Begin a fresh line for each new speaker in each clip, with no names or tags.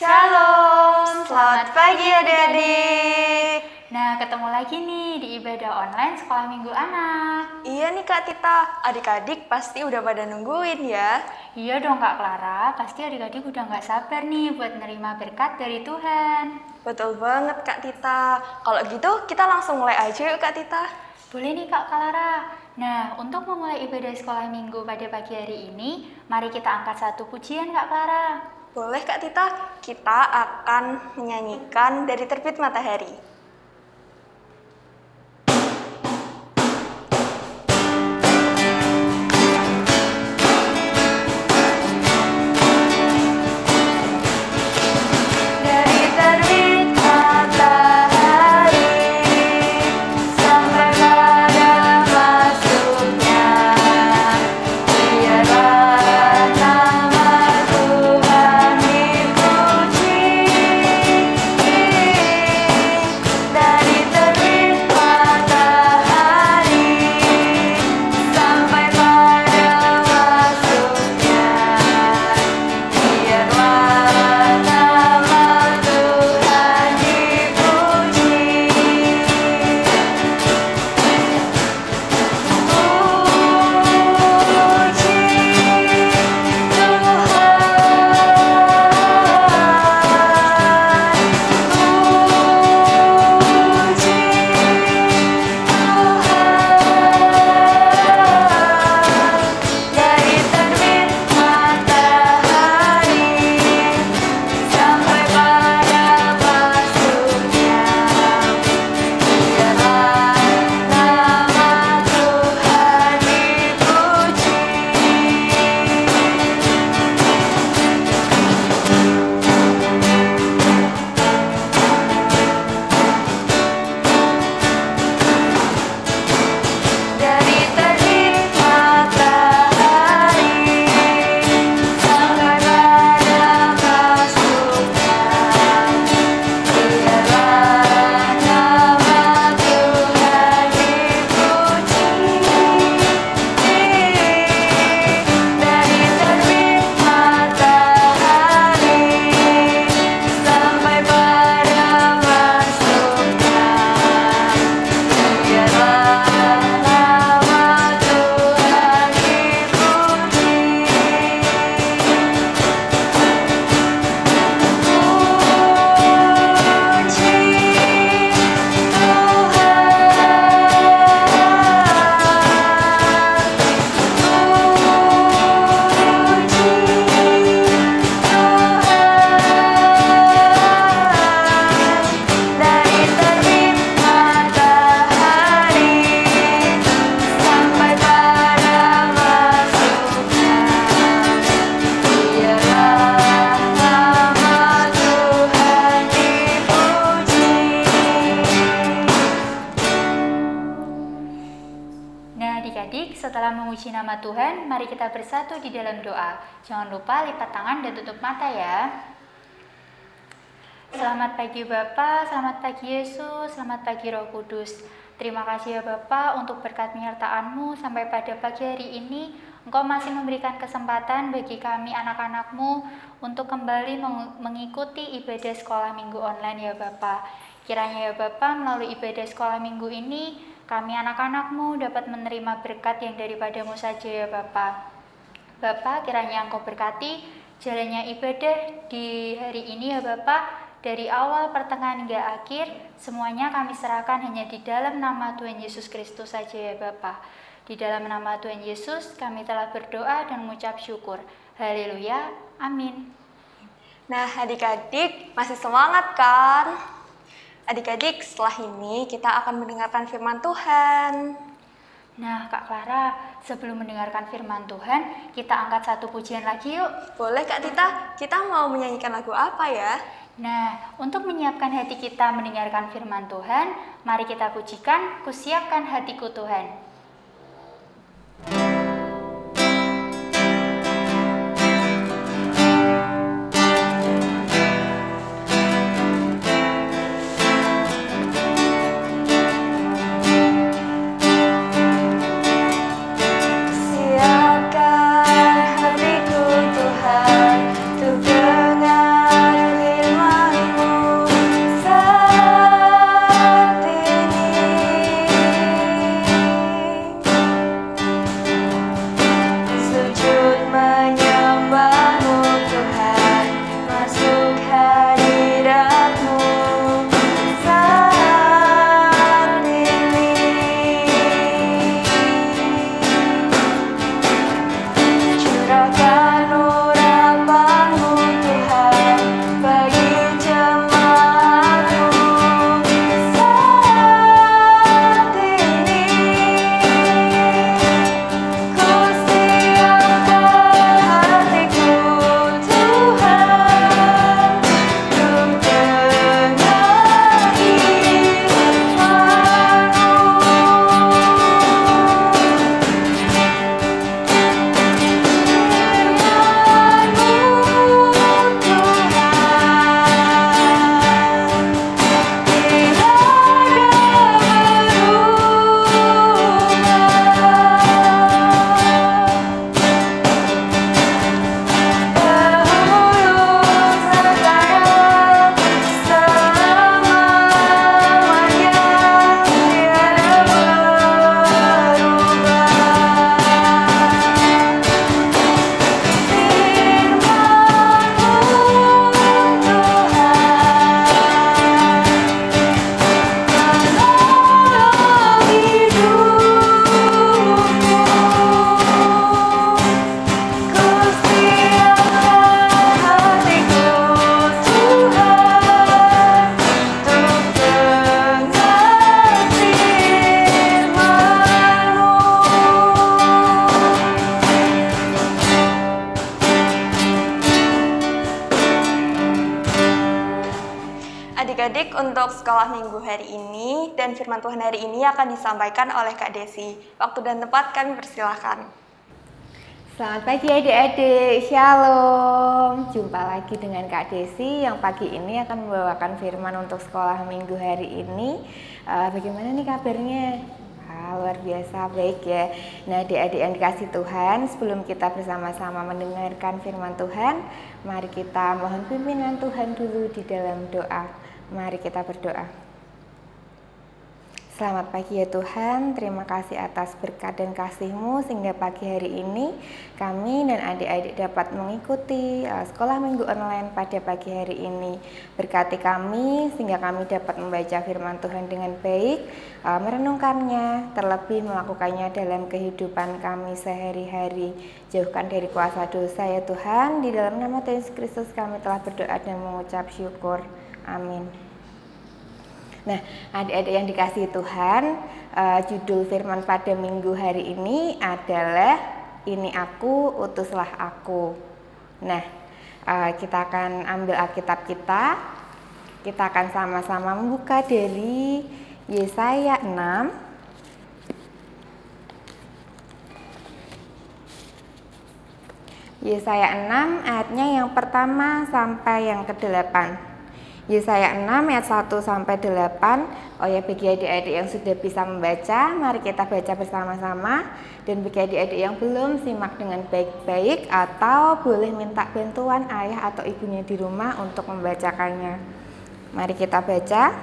Shalom, selamat pagi adik-adik.
Nah, ketemu lagi nih di ibadah online Sekolah Minggu Anak.
Iya nih Kak Tita, adik-adik pasti udah pada nungguin ya.
Iya dong Kak Clara, pasti adik-adik udah nggak sabar nih buat nerima berkat dari Tuhan.
Betul banget Kak Tita. Kalau gitu kita langsung mulai aja yuk Kak Tita.
Boleh nih Kak Clara. Nah, untuk memulai ibadah Sekolah Minggu pada pagi hari ini, mari kita angkat satu pujian Kak Clara.
Boleh Kak Tita, kita akan menyanyikan Dari Terbit Matahari.
Setelah memuji nama Tuhan, mari kita bersatu di dalam doa. Jangan lupa lipat tangan dan tutup mata ya. Selamat pagi Bapa, selamat pagi Yesus, selamat pagi Roh Kudus. Terima kasih ya Bapa untuk berkat penyertaan-Mu sampai pada pagi hari ini. Engkau masih memberikan kesempatan bagi kami anak-anak-Mu untuk kembali mengikuti ibadah sekolah minggu online ya Bapa. Kiranya ya Bapa, melalui ibadah sekolah minggu ini, kami anak-anak-Mu dapat menerima berkat yang daripada-Mu saja ya Bapa. Bapa, kiranya Engkau berkati jalannya ibadah di hari ini ya Bapa. Dari awal, pertengahan hingga akhir, semuanya kami serahkan hanya di dalam nama Tuhan Yesus Kristus saja ya Bapa. Di dalam nama Tuhan Yesus, kami telah berdoa dan mengucap syukur. Haleluya, amin.
Nah adik-adik masih semangat kan? Adik-adik, setelah ini kita akan mendengarkan firman Tuhan.
Nah, Kak Clara, sebelum mendengarkan firman Tuhan, kita angkat satu pujian lagi yuk.
Boleh Kak Tita, kita mau menyanyikan lagu apa ya?
Nah, untuk menyiapkan hati kita mendengarkan firman Tuhan, mari kita pujikan, Kusiapkan Hatiku Tuhan.
Siapkan hatiku Tuhan, untuk dengar Adik-adik, untuk sekolah minggu hari ini dan firman Tuhan hari ini akan disampaikan oleh Kak Desi. Waktu dan tempat kami persilahkan.
Selamat pagi adik-adik, Shalom. Jumpa lagi dengan Kak Desi yang pagi ini akan membawakan firman untuk sekolah minggu hari ini. Bagaimana nih kabarnya? Luar biasa baik ya. Nah, adik-adik yang dikasih Tuhan, sebelum kita bersama-sama mendengarkan firman Tuhan, mari kita mohon pimpinan Tuhan dulu di dalam doa. Mari kita berdoa. Selamat pagi ya Tuhan, terima kasih atas berkat dan kasih-Mu sehingga pagi hari ini kami dan adik-adik dapat mengikuti sekolah minggu online pada pagi hari ini. Berkati kami sehingga kami dapat membaca firman Tuhan dengan baik, merenungkannya, terlebih melakukannya dalam kehidupan kami sehari-hari. Jauhkan dari kuasa dosa ya Tuhan, di dalam nama Tuhan Yesus Kristus kami telah berdoa dan mengucap syukur. Amin. Nah, adik-adik yang dikasihi Tuhan, judul firman pada minggu hari ini adalah Ini Aku, Utuslah Aku. Nah, kita akan ambil Alkitab kita. Kita akan sama-sama membuka dari Yesaya 6. Yesaya 6 ayatnya yang pertama sampai yang ke-8. Yesaya 6 ayat 1 sampai 8. Oh ya, bagi adik-adik yang sudah bisa membaca, mari kita baca bersama-sama. Dan bagi adik-adik yang belum, simak dengan baik-baik atau boleh minta bantuan ayah atau ibunya di rumah untuk membacakannya. Mari kita baca.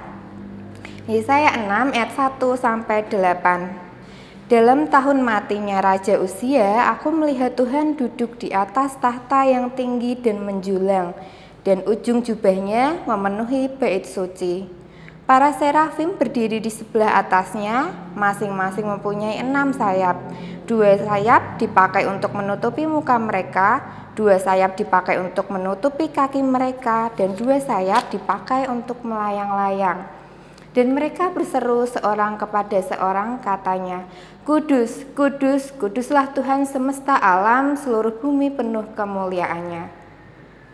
Yesaya 6 ayat 1 sampai 8. Dalam tahun matinya Raja Uzia, aku melihat Tuhan duduk di atas tahta yang tinggi dan menjulang, dan ujung jubahnya memenuhi bait suci. Para serafim berdiri di sebelah atasnya, masing-masing mempunyai 6 sayap. 2 sayap dipakai untuk menutupi muka mereka, 2 sayap dipakai untuk menutupi kaki mereka, dan 2 sayap dipakai untuk melayang-layang. Dan mereka berseru seorang kepada seorang, katanya, Kudus, kudus, kuduslah Tuhan semesta alam, seluruh bumi penuh kemuliaannya.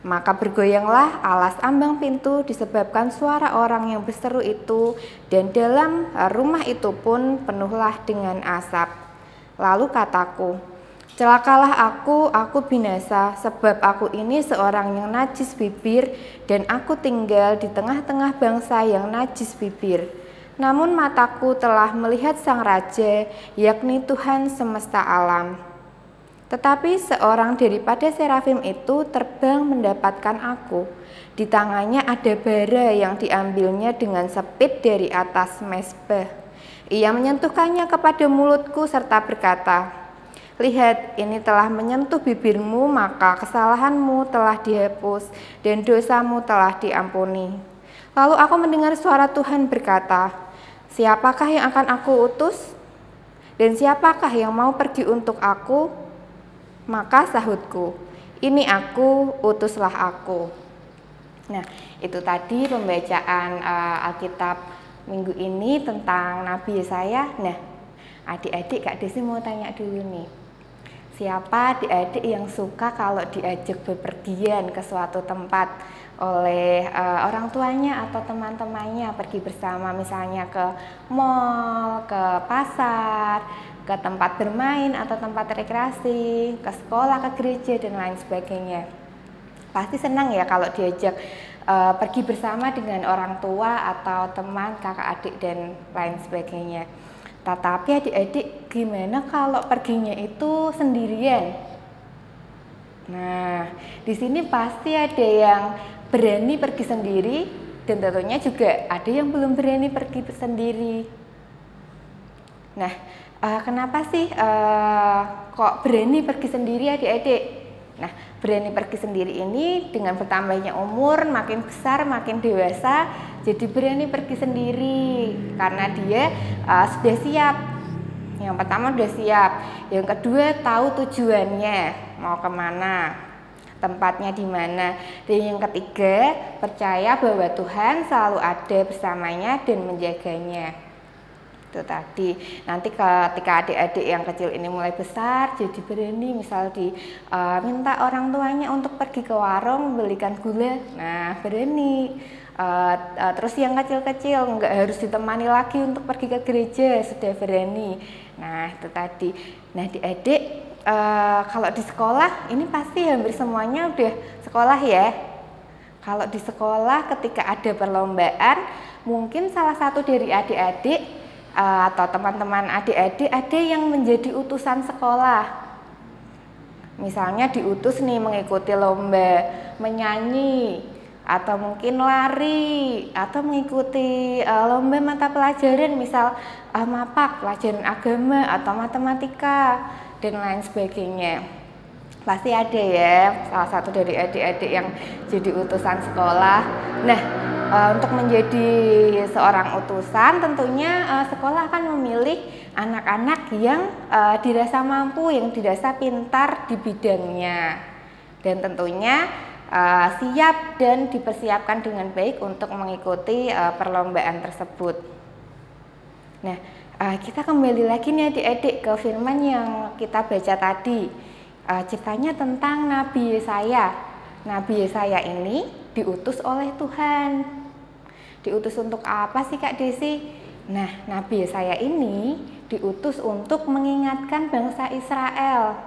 Maka bergoyanglah alas ambang pintu disebabkan suara orang yang berseru itu, dan dalam rumah itu pun penuhlah dengan asap. Lalu kataku, celakalah aku binasa, sebab aku ini seorang yang najis bibir, dan aku tinggal di tengah-tengah bangsa yang najis bibir. Namun mataku telah melihat Sang Raja, yakni Tuhan semesta alam. Tetapi seorang daripada serafim itu terbang mendapatkan aku. Di tangannya ada bara yang diambilnya dengan sepit dari atas mezbah. Ia menyentuhkannya kepada mulutku serta berkata, Lihat, ini telah menyentuh bibirmu, maka kesalahanmu telah dihapus dan dosamu telah diampuni. Lalu aku mendengar suara Tuhan berkata, Siapakah yang akan aku utus? Dan siapakah yang mau pergi untuk aku? Maka sahutku, ini aku, utuslah aku. Nah, itu tadi pembacaan Alkitab minggu ini tentang Nabi Yesaya. Nah, adik-adik, Kak Desi mau tanya dulu nih. Siapa adik-adik yang suka kalau diajak bepergian ke suatu tempat oleh orang tuanya atau teman-temannya, pergi bersama misalnya ke mall, ke pasar, ke tempat bermain atau tempat rekreasi, ke sekolah, ke gereja, dan lain sebagainya. Pasti senang ya kalau diajak pergi bersama dengan orang tua atau teman, kakak adik, dan lain sebagainya. Tetapi adik-adik, gimana kalau perginya itu sendirian? Nah, di sini pasti ada yang berani pergi sendiri, dan tentunya juga ada yang belum berani pergi sendiri. Nah, kenapa sih kok berani pergi sendiri adik-adik? Nah, berani pergi sendiri ini dengan bertambahnya umur, makin besar, makin dewasa, jadi berani pergi sendiri karena dia sudah siap. Yang pertama sudah siap, yang kedua tahu tujuannya, mau kemana, tempatnya di mana, dan yang ketiga percaya bahwa Tuhan selalu ada bersamanya dan menjaganya. itu tadi. Nanti ketika adik-adik yang kecil ini mulai besar, jadi berani misal minta orang tuanya untuk pergi ke warung belikan gula, nah berani. Terus yang kecil-kecil nggak harus ditemani lagi untuk pergi ke gereja, sudah berani. Nah itu tadi. Nah adik-adik kalau di sekolah ini pasti hampir semuanya udah sekolah ya. Kalau di sekolah ketika ada perlombaan, mungkin salah satu dari adik-adik atau teman-teman adik-adik ada yang menjadi utusan sekolah. Misalnya diutus nih mengikuti lomba menyanyi, atau mungkin lari, atau mengikuti lomba mata pelajaran, misal MAPAK, pelajaran agama, atau matematika, dan lain sebagainya. Pasti ada ya salah satu dari adik-adik yang jadi utusan sekolah. Nah, untuk menjadi seorang utusan tentunya sekolah akan memilih anak-anak yang dirasa mampu, yang dirasa pintar di bidangnya, dan tentunya siap dan dipersiapkan dengan baik untuk mengikuti perlombaan tersebut. Nah, kita kembali lagi nih adik-adik ke firman yang kita baca tadi. Ceritanya tentang Nabi Yesaya. Nabi Yesaya ini diutus oleh Tuhan. Diutus untuk apa sih Kak Desi? Nah, Nabi Yesaya ini diutus untuk mengingatkan bangsa Israel.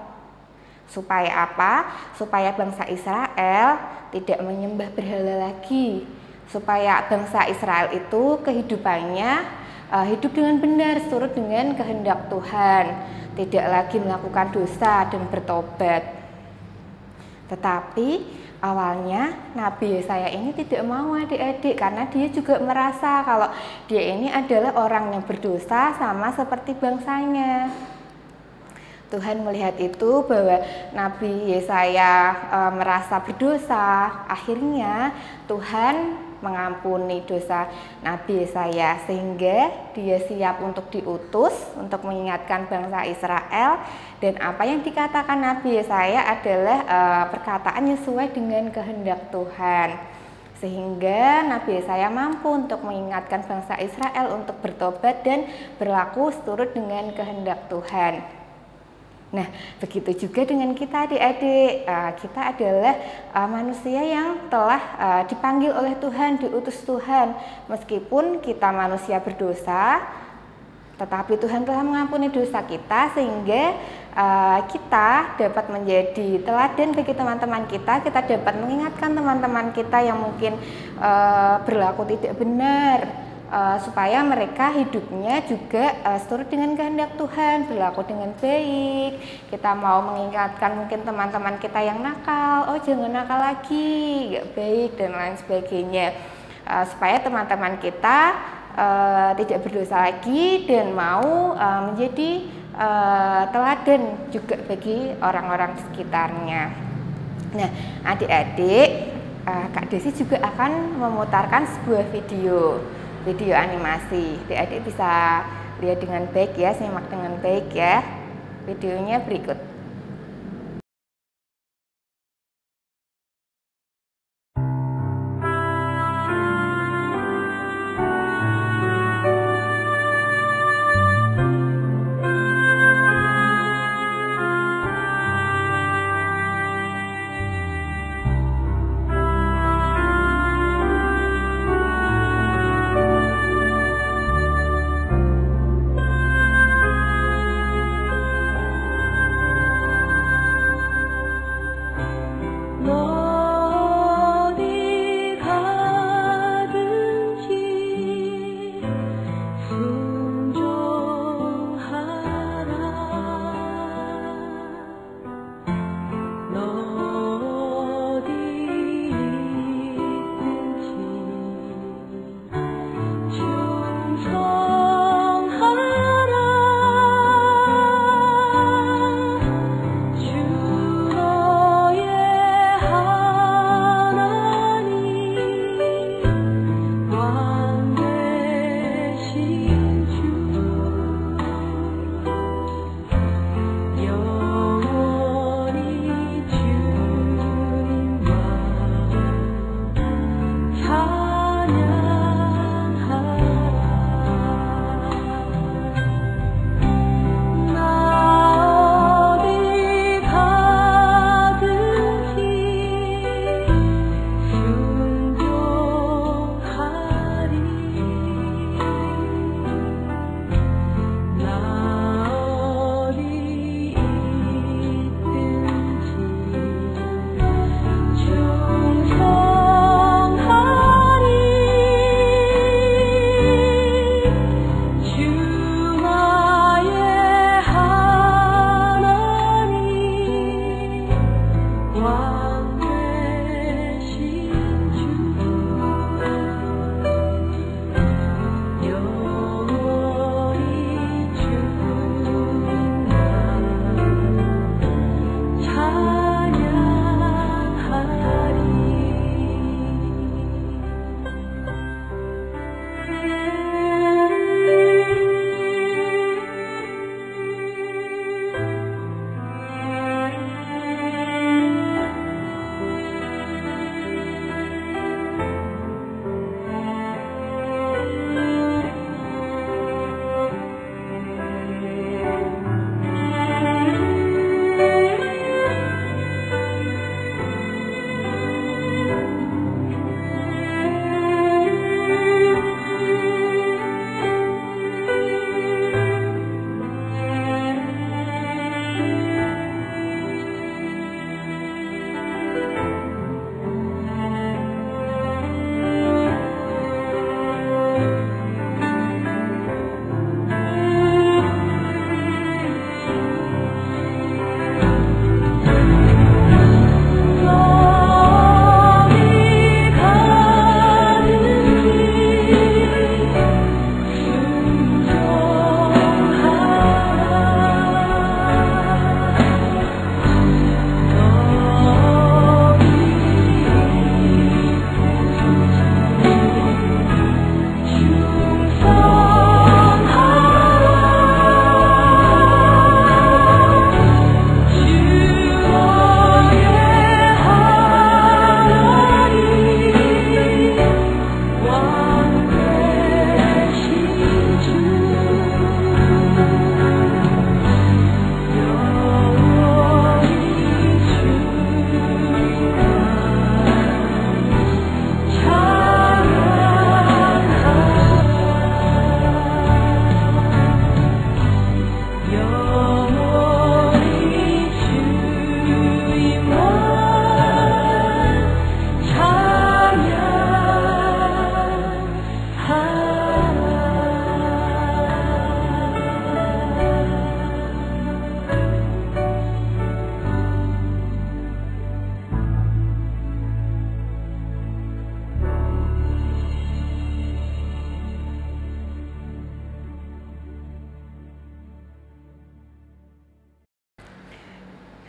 Supaya apa? Supaya bangsa Israel tidak menyembah berhala lagi. Supaya bangsa Israel itu kehidupannya hidup dengan benar, surut dengan kehendak Tuhan. Tidak lagi melakukan dosa dan bertobat. Tetapi awalnya Nabi Yesaya ini tidak mau adik-adik, karena dia juga merasa kalau dia ini adalah orang yang berdosa sama seperti bangsanya. Tuhan melihat itu bahwa Nabi Yesaya merasa berdosa, akhirnya Tuhan mengampuni dosa Nabi Yesaya sehingga dia siap untuk diutus untuk mengingatkan bangsa Israel, dan apa yang dikatakan Nabi Yesaya adalah perkataan sesuai dengan kehendak Tuhan, sehingga Nabi Yesaya mampu untuk mengingatkan bangsa Israel untuk bertobat dan berlaku seturut dengan kehendak Tuhan. Nah, begitu juga dengan kita adik-adik. Kita adalah manusia yang telah dipanggil oleh Tuhan, diutus Tuhan. Meskipun kita manusia berdosa, tetapi Tuhan telah mengampuni dosa kita sehingga kita dapat menjadi teladan bagi teman-teman kita. Kita dapat mengingatkan teman-teman kita yang mungkin berlaku tidak benar, supaya mereka hidupnya juga seturut dengan kehendak Tuhan, berlaku dengan baik. Kita mau mengingatkan mungkin teman-teman kita yang nakal, oh jangan nakal lagi, gak baik, dan lain sebagainya, supaya teman-teman kita tidak berdosa lagi dan mau menjadi teladan juga bagi orang-orang di sekitarnya. Nah, adik-adik, Kak Desi juga akan memutarkan sebuah video animasi. Adik-adik bisa lihat dengan baik ya, simak dengan baik ya. Videonya berikut.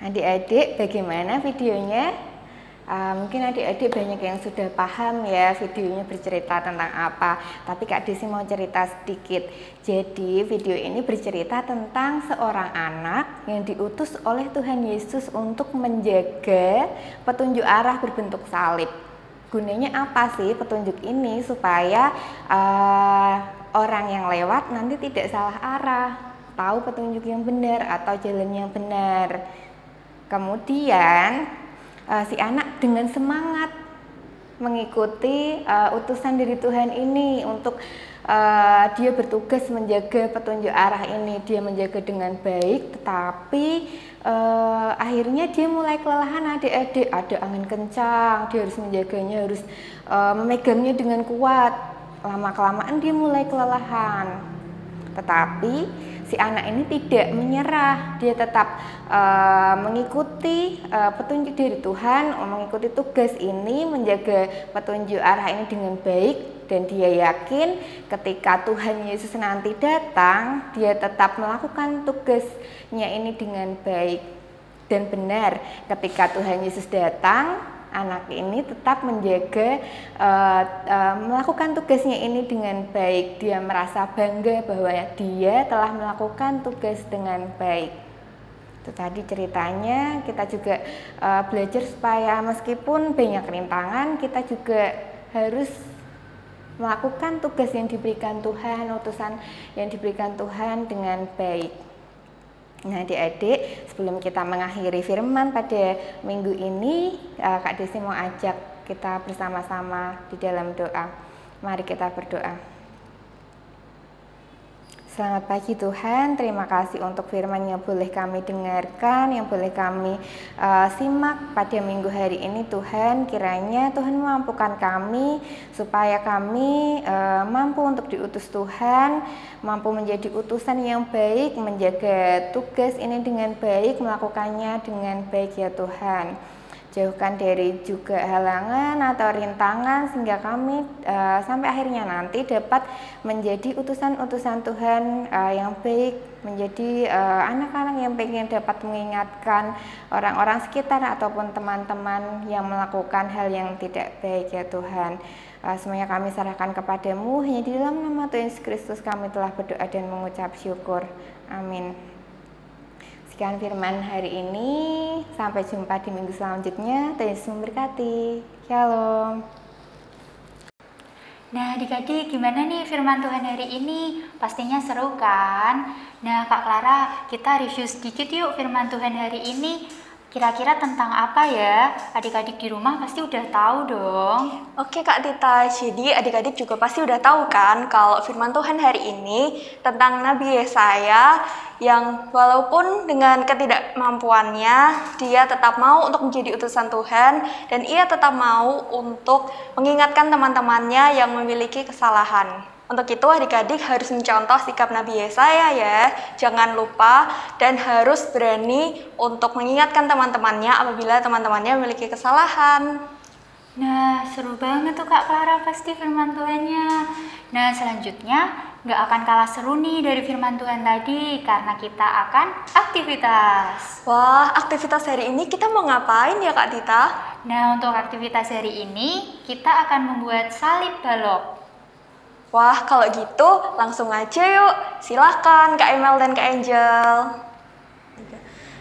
Adik-adik, bagaimana videonya? Mungkin adik-adik banyak yang sudah paham ya videonya bercerita tentang apa. Tapi Kak Desi mau cerita sedikit. Jadi video ini bercerita tentang seorang anak yang diutus oleh Tuhan Yesus untuk menjaga petunjuk arah berbentuk salib. Gunanya apa sih petunjuk ini? Supaya orang yang lewat nanti tidak salah arah, tahu petunjuk yang benar atau jalan yang benar. Kemudian si anak dengan semangat mengikuti utusan dari Tuhan ini untuk dia bertugas menjaga petunjuk arah ini. Dia menjaga dengan baik, tetapi akhirnya dia mulai kelelahan adik-adik. Ada angin kencang, dia harus menjaganya, harus memegangnya dengan kuat. Lama-kelamaan dia mulai kelelahan. Tetapi si anak ini tidak menyerah, dia tetap mengikuti petunjuk dari Tuhan, mengikuti tugas ini, menjaga petunjuk arah ini dengan baik. Dan dia yakin ketika Tuhan Yesus nanti datang, dia tetap melakukan tugasnya ini dengan baik. Dan benar, ketika Tuhan Yesus datang, anak ini tetap menjaga melakukan tugasnya ini dengan baik. Dia merasa bangga bahwa dia telah melakukan tugas dengan baik. Itu tadi ceritanya. Kita juga belajar supaya meskipun banyak rintangan, kita juga harus melakukan tugas yang diberikan Tuhan, utusan yang diberikan Tuhan dengan baik. Nah adik-adik, sebelum kita mengakhiri firman pada minggu ini, Kak Desi mau ajak kita bersama-sama di dalam doa. Mari kita berdoa. Selamat pagi Tuhan, terima kasih untuk firman yang boleh kami dengarkan, yang boleh kami simak pada minggu hari ini Tuhan. Kiranya Tuhan memampukan kami supaya kami mampu untuk diutus Tuhan, mampu menjadi utusan yang baik, menjaga tugas ini dengan baik, melakukannya dengan baik ya Tuhan. Jauhkan dari juga halangan atau rintangan sehingga kami sampai akhirnya nanti dapat menjadi utusan-utusan Tuhan yang baik, menjadi anak-anak yang pengen dapat mengingatkan orang-orang sekitar ataupun teman-teman yang melakukan hal yang tidak baik ya Tuhan. Semuanya kami serahkan kepadamu, hanya di dalam nama Tuhan Yesus Kristus kami telah berdoa dan mengucap syukur. Amin. Sekian firman hari ini, sampai jumpa di minggu selanjutnya. Tuhan Yesus memberkati. Shalom.
Nah adik-adik, gimana nih firman Tuhan hari ini? Pastinya seru kan? Nah Kak Clara, kita review sedikit yuk firman Tuhan hari ini. Kira-kira tentang apa ya? Adik-adik di rumah pasti udah tahu dong.
Oke Kak Tita, jadi adik-adik juga pasti udah tahu kan kalau firman Tuhan hari ini tentang Nabi Yesaya yang walaupun dengan ketidakmampuannya, dia tetap mau untuk menjadi utusan Tuhan dan ia tetap mau untuk mengingatkan teman-temannya yang memiliki kesalahan. Untuk itu adik-adik harus mencontoh sikap Nabi Yesaya ya, jangan lupa dan harus berani untuk mengingatkan teman-temannya apabila teman-temannya memiliki kesalahan.
Nah seru banget tuh Kak Clara pasti firman Tuhannya. Nah selanjutnya nggak akan kalah seru nih dari firman Tuhan tadi karena kita akan aktivitas.
Wah, aktivitas hari ini kita mau ngapain ya Kak Tita?
Nah untuk aktivitas hari ini kita akan membuat salib balok.
Wah, kalau gitu langsung aja yuk. Silahkan Kak Emel dan Kak Angel.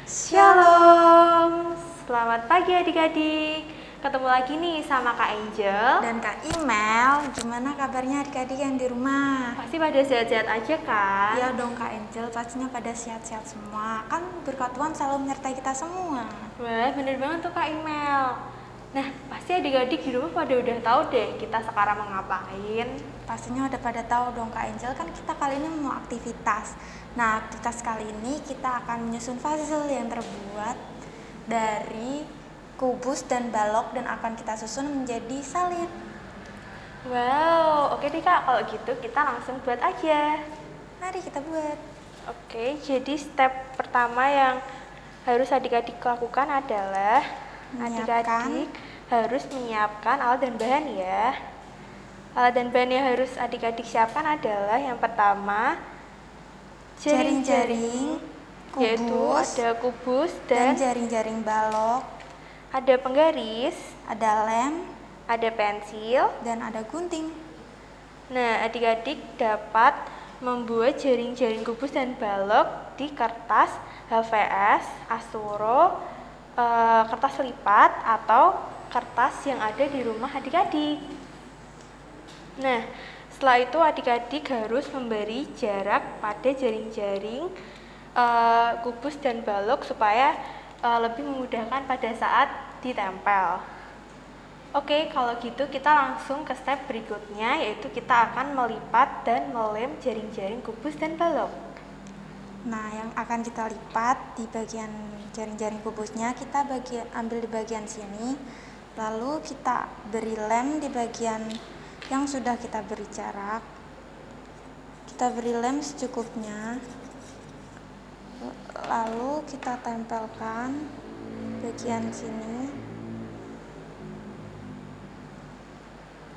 Shalom. Selamat pagi adik-adik. Ketemu lagi nih sama Kak Angel
dan Kak Imel. Gimana kabarnya adik-adik yang di rumah?
Pasti pada sehat-sehat aja kan?
Ya dong Kak Angel, pastinya pada sehat-sehat semua. Kan berkat Tuhan selalu menyertai kita semua.
Wah, bener banget tuh Kak Imel. Nah, pasti adik-adik di rumah pada udah tahu deh kita sekarang mau ngapain.
Pastinya udah pada tahu dong Kak Angel, kan kita kali ini mau aktivitas. Nah, aktivitas kali ini kita akan menyusun puzzle yang terbuat dari kubus dan balok dan akan kita susun menjadi salib.
Wow, oke deh Kak, kalau gitu kita langsung buat aja.
Mari kita buat.
Oke, jadi step pertama yang harus adik-adik lakukan adalah adik-adik harus menyiapkan alat dan bahan ya. Alat dan bahan yang harus adik-adik siapkan adalah yang pertama
jaring-jaring,
yaitu ada kubus
dan
dan
jaring-jaring balok,
ada penggaris,
ada lem,
ada pensil.
dan ada gunting.
Nah, adik-adik dapat membuat jaring-jaring kubus dan balok di kertas HVS, Asuro, kertas lipat, atau kertas yang ada di rumah adik-adik. Nah, setelah itu adik-adik harus memberi jarak pada jaring-jaring kubus dan balok supaya lebih memudahkan pada saat ditempel. Oke, kalau gitu kita langsung ke step berikutnya, yaitu kita akan melipat dan melem jaring-jaring kubus dan balok.
Nah, yang akan kita lipat di bagian jaring-jaring kubusnya, kita ambil di bagian sini, lalu kita beri lem di bagian yang sudah kita beri jarak. Kita beri lem secukupnya, lalu kita tempelkan bagian sini,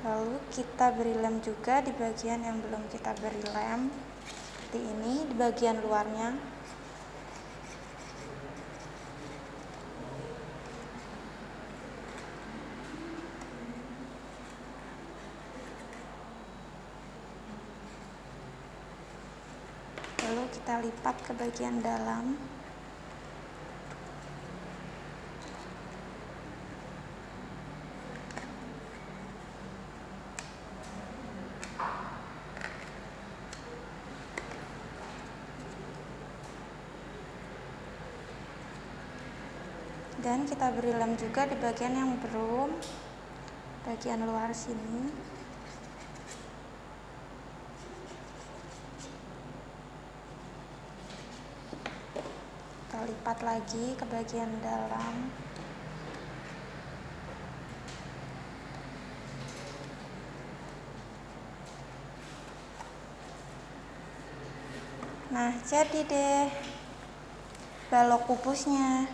lalu kita beri lem juga di bagian yang belum kita beri lem, seperti ini di bagian luarnya. Lalu kita lipat ke bagian dalam. Dan kita beri lem juga di bagian yang belum, bagian luar sini. Kita lipat lagi ke bagian dalam. Nah, jadi deh balok kubusnya.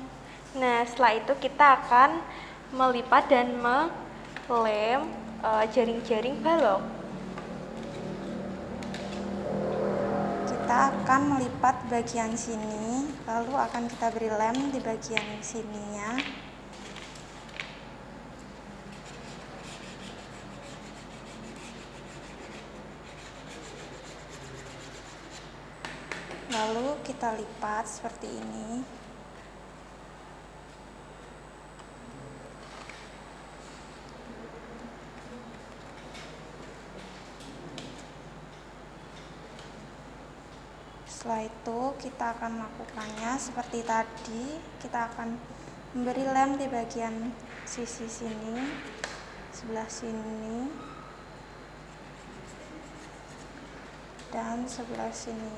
Nah, setelah itu kita akan melipat dan melem jaring-jaring balok.
Kita akan melipat bagian sini, lalu akan kita beri lem di bagian sininya. Lalu kita lipat seperti ini. Setelah itu kita akan melakukannya seperti tadi. Kita akan memberi lem di bagian sisi sini, sebelah sini, dan sebelah sini.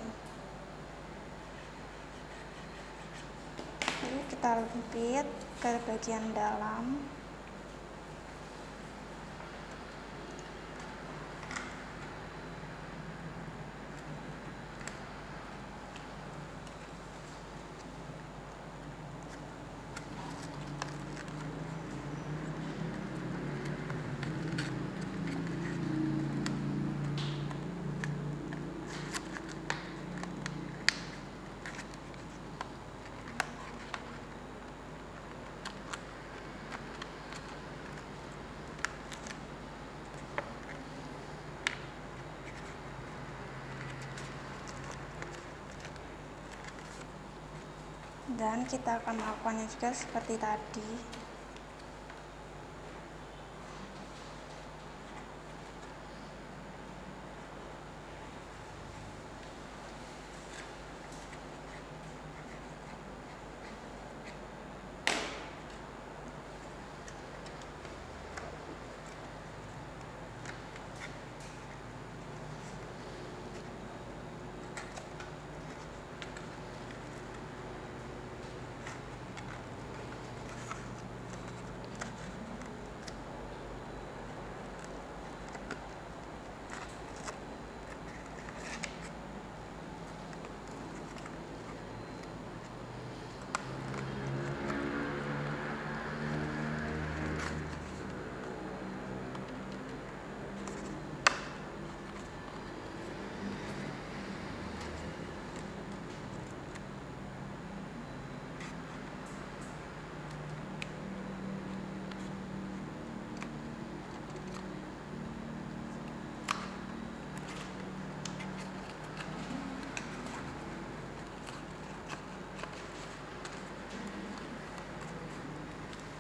Lalu kita lempit ke bagian dalam. Dan kita akan melakukannya juga seperti tadi.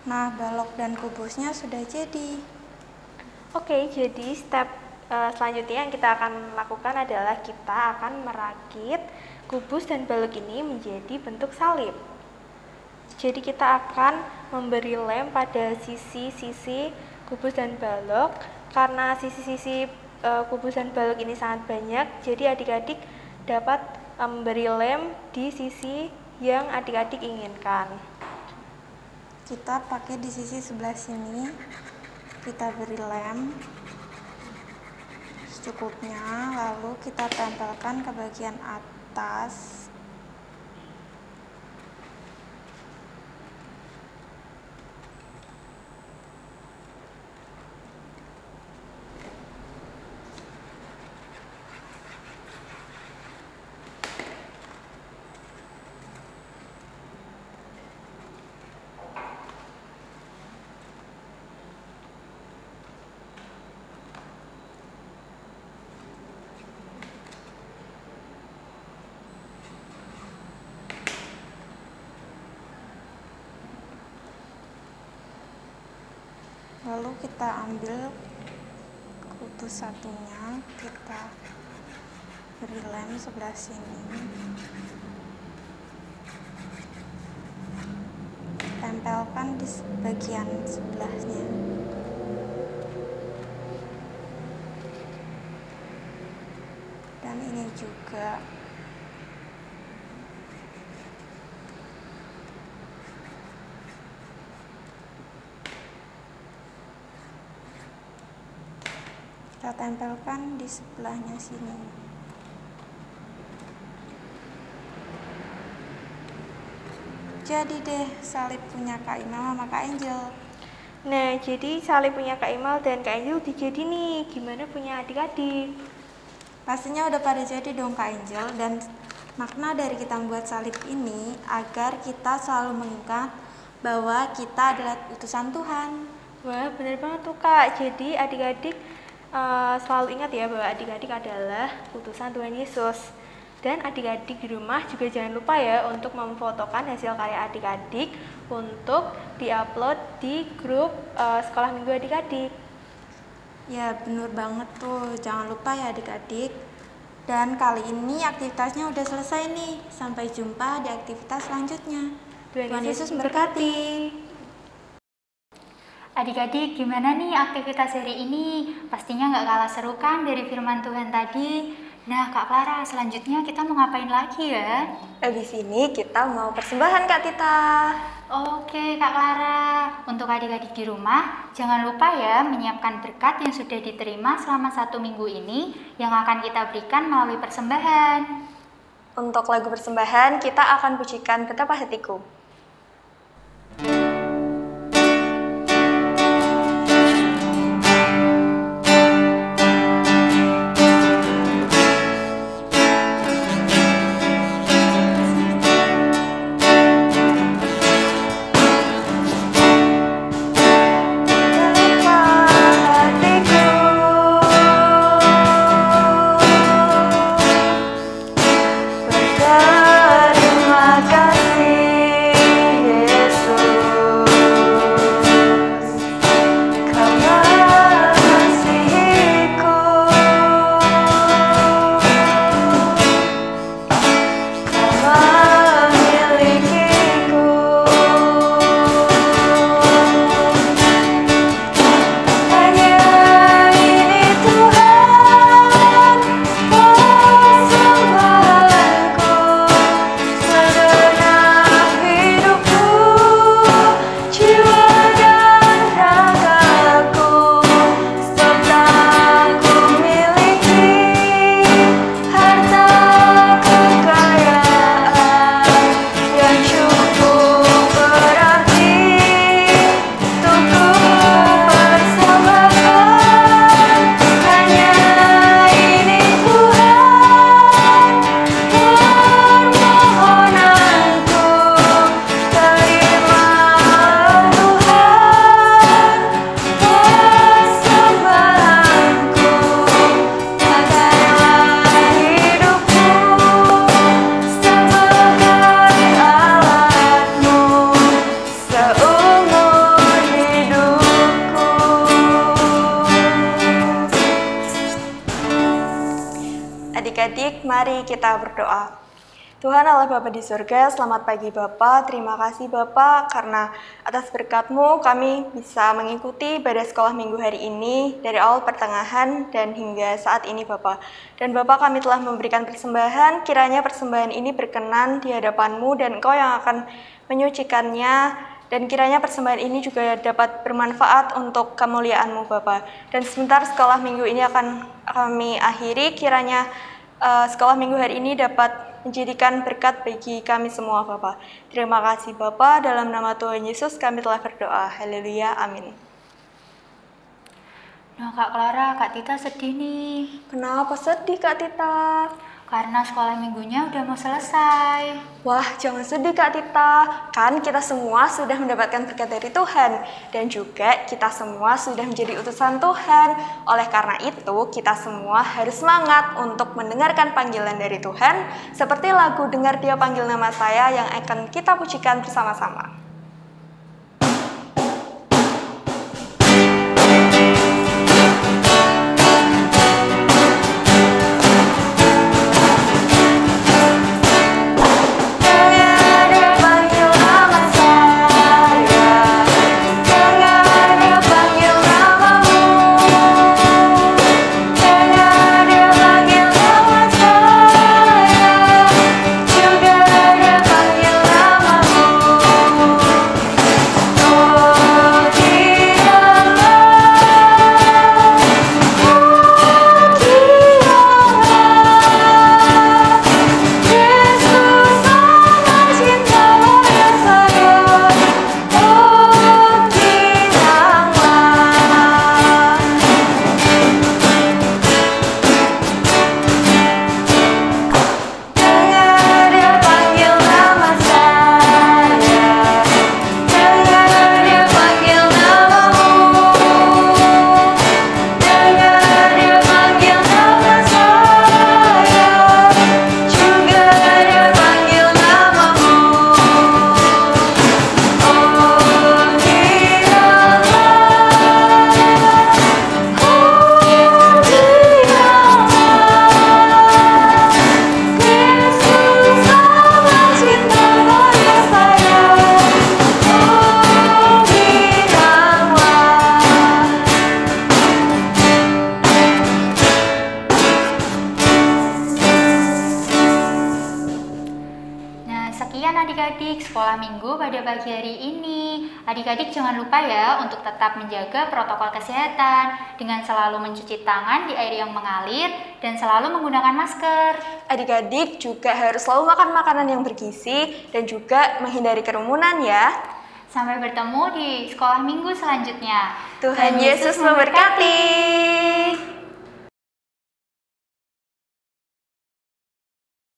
Nah, balok dan kubusnya sudah jadi.
Oke, jadi step selanjutnya yang kita akan lakukan adalah kita akan merakit kubus dan balok ini menjadi bentuk salib. Jadi kita akan memberi lem pada sisi-sisi kubus dan balok. Karena sisi-sisi kubus dan balok ini sangat banyak, jadi adik-adik dapat memberi lem di sisi yang adik-adik inginkan.
Kita pakai di sisi sebelah sini, kita beri lem secukupnya, lalu kita tempelkan ke bagian atas. Lalu kita ambil kubus satunya, kita beri lem sebelah sini, tempelkan di bagian sebelahnya. Dan ini juga. Kita tempelkan di sebelahnya sini. Jadi deh salib punya Kak Imal sama Kak Angel.
Nah, jadi salib punya Kak Imal dan Kak Angel udah jadi nih. Gimana punya adik-adik?
Pastinya udah pada jadi dong Kak Angel. Dan makna dari kita membuat salib ini agar kita selalu mengingat bahwa kita adalah utusan Tuhan.
Wah, bener banget tuh Kak. Jadi adik-adik selalu ingat ya bahwa adik-adik adalah utusan Tuhan Yesus. Dan adik-adik di rumah juga jangan lupa ya untuk memfotokan hasil karya adik-adik untuk diupload di grup sekolah minggu adik-adik.
Ya bener banget tuh, jangan lupa ya adik-adik. Dan kali ini aktivitasnya udah selesai nih. Sampai jumpa di aktivitas selanjutnya. Tuhan Yesus memberkati.
Adik-adik, gimana nih aktivitas hari ini? Pastinya nggak kalah seru kan dari firman Tuhan tadi? Nah, Kak Clara, selanjutnya kita mau ngapain lagi ya?
Habis ini kita mau persembahan Kak Tita.
Oke, Kak Clara. Untuk adik-adik di rumah, jangan lupa ya menyiapkan berkat yang sudah diterima selama 1 minggu ini yang akan kita berikan melalui persembahan.
Untuk lagu persembahan, kita akan pujikan Betapa Hatiku. Terima kasih. adik-adik, mari kita berdoa. Tuhan Allah Bapa di surga, selamat pagi Bapa. Terima kasih Bapa karena atas berkat-Mu kami bisa mengikuti ibadah sekolah minggu hari ini dari awal pertengahan dan hingga saat ini Bapa. Dan Bapa, kami telah memberikan persembahan, kiranya persembahan ini berkenan di hadapan-Mu dan Engkau yang akan menyucikannya, dan kiranya persembahan ini juga dapat bermanfaat untuk kemuliaan-Mu Bapa. Dan sebentar sekolah minggu ini akan kami akhiri, kiranya sekolah minggu hari ini dapat menjadikan berkat bagi kami semua Bapa. Terima kasih Bapa, dalam nama Tuhan Yesus kami telah berdoa. Haleluya, amin.
Nah Kak Clara, Kak Tita sedih nih.
Kenapa sedih Kak Tita?
Karena sekolah minggunya udah mau selesai.
Wah, jangan sedih Kak Tita. Kan kita semua sudah mendapatkan berkat dari Tuhan. Dan juga kita semua sudah menjadi utusan Tuhan. Oleh karena itu, kita semua harus semangat untuk mendengarkan panggilan dari Tuhan. Seperti lagu Dengar Dia Panggil Nama Saya yang akan kita pujikan bersama-sama.
adik-adik sekolah minggu pada pagi hari ini. Adik-adik jangan lupa ya untuk tetap menjaga protokol kesehatan dengan selalu mencuci tangan di air yang mengalir dan selalu menggunakan masker.
Adik-adik juga harus selalu makan makanan yang bergizi dan juga menghindari kerumunan ya.
Sampai bertemu di sekolah minggu selanjutnya.
Tuhan Yesus memberkati.